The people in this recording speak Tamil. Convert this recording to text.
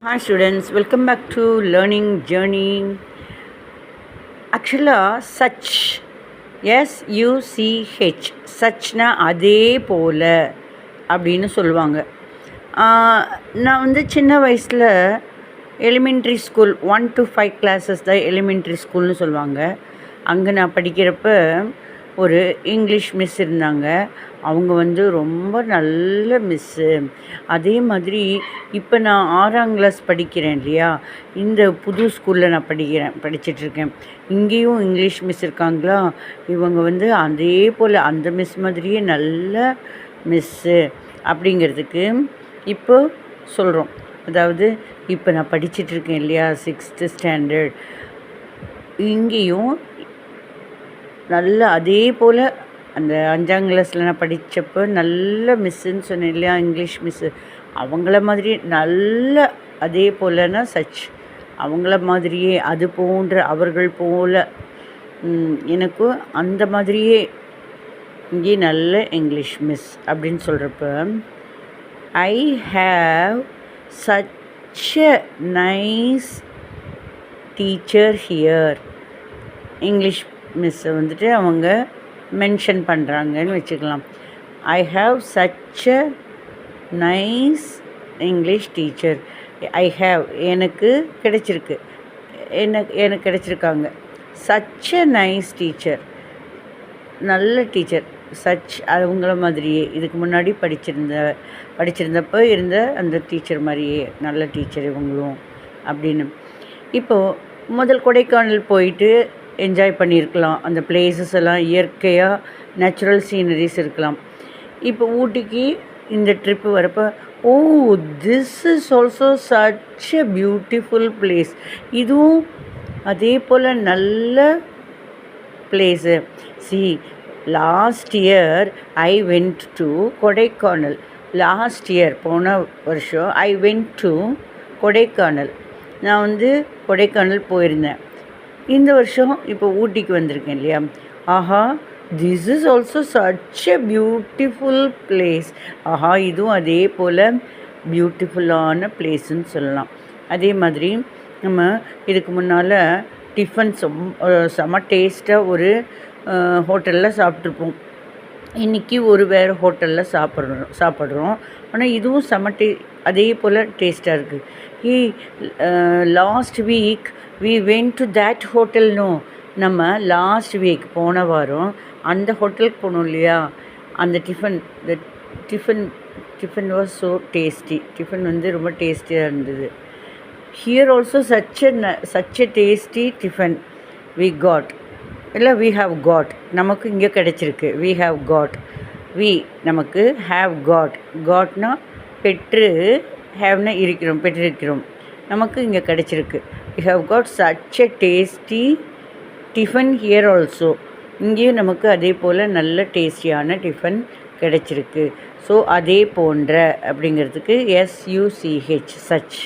Hi students, welcome back to learning journey. Actually, such SUCH suchனா அதே போல அப்படின்னு சொல்லுவாங்க. நான் வந்து சின்ன வயசில் எலிமெண்ட்ரி ஸ்கூல் 1 to 5 கிளாஸஸ் தான் எலிமெண்ட்ரி ஸ்கூல்னு சொல்லுவாங்க. அங்கே நான் படிக்கிறப்ப ஒரு இங்கிலீஷ் மிஸ் இருந்தாங்க. அவங்க வந்து ரொம்ப நல்ல மிஸ்ஸு. அதே மாதிரி இப்போ நான் 6ஆம் கிளாஸ் படிக்கிறேன் இல்லையா, இந்த புது ஸ்கூலில் நான் படிச்சிட்ருக்கேன். இங்கேயும் இங்கிலீஷ் மிஸ் இருக்காங்களா, இவங்க வந்து அதே போல் அந்த மிஸ் மாதிரியே நல்ல மிஸ்ஸு அப்படிங்கிறதுக்கு இப்போ சொல்கிறோம். அதாவது இப்போ நான் படிச்சிட்ருக்கேன் இல்லையா 6th ஸ்டாண்டர்ட், இங்கேயும் நல்ல அதே போல் அந்த 5ஆம் கிளாஸில் நான் படித்தப்போ நல்ல மிஸ்ஸுன்னு சொன்னேன் இல்லையா, இங்கிலீஷ் மிஸ்ஸு, அவங்கள மாதிரியே நல்ல அதே போலனா சச், அவங்கள மாதிரியே அது போன்ற அவர்கள் போல் எனக்கும் அந்த மாதிரியே இங்கே நல்ல இங்கிலீஷ் மிஸ் அப்படின்னு சொல்கிறப்ப, I have such a nice teacher here. English மிஸ்ஸை வந்துட்டு அவங்க மென்ஷன் பண்ணுறாங்கன்னு வச்சுக்கலாம். I have such a nice English teacher. I have எனக்கு கிடைச்சிருக்கு, எனக்கு கிடைச்சிருக்காங்க. சச் எ நைஸ் டீச்சர், நல்ல டீச்சர். சச் அவங்கள மாதிரியே இதுக்கு முன்னாடி படிச்சிருந்தப்போ இருந்த அந்த டீச்சர் மாதிரியே நல்ல டீச்சர் இவங்களும் அப்படின்னு. இப்போது முதல் கொடைக்கானல் போயிட்டு என்ஜாய் பண்ணியிருக்கலாம், அந்த பிளேசஸ் எல்லாம் இயற்கையாக நேச்சுரல் சீனரிஸ் இருக்கலாம். இப்போ ஊட்டிக்கு இந்த ட்ரிப்பு வரப்போ, oh this is also such a beautiful place, இதுவும் அதே போல் நல்ல place. See last year I went to Kodaikanal. Last year போன வருஷம் ஐ வென்ட் டு கொடைக்கானல், நான் வந்து கொடைக்கானல் போயிருந்தேன். இந்த வருஷம் இப்போ ஊட்டிக்கு வந்திருக்கேன் இல்லையா, ஆஹா this is also such a beautiful place. ஆஹா இதுவும் அதே போல் பியூட்டிஃபுல்லான பிளேஸுன்னு சொல்லலாம். அதே மாதிரி நம்ம இதுக்கு முன்னால் டிஃபன் செம்ம டேஸ்ட்டாக ஒரு ஹோட்டலில் சாப்பிட்ருப்போம். இன்றைக்கி ஒரு வேறு ஹோட்டலில் சாப்பிட்றோம். ஆனால் இதுவும் அதே போல் டேஸ்ட்டாக இருக்குது. Last week we went to that hotel. No, நம்ம லாஸ்ட் வீக் போன வாரம் அந்த ஹோட்டலுக்கு போனோம் இல்லையா, அந்த tiffin was so tasty. Tiffin வந்து ரொம்ப டேஸ்டியாக இருந்தது. Here also such a tasty tiffin we got, இல்லை வி ஹாவ் காட், நமக்கு இங்கே கிடச்சிருக்கு. வி ஹாவ் காட், நமக்கு ஹாவ் காட்னா பெற்று, ஹேவ்னா பெற்றிருக்கிறோம், நமக்கு இங்கே கிடச்சிருக்கு. We have got such a tasty tiffin here also. இங்கேயும் நமக்கு அதே போல் நல்ல டேஸ்டியான டிஃபன் கிடச்சிருக்கு. ஸோ அதே போன்ற அப்படிங்கிறதுக்கு SUCH சச்.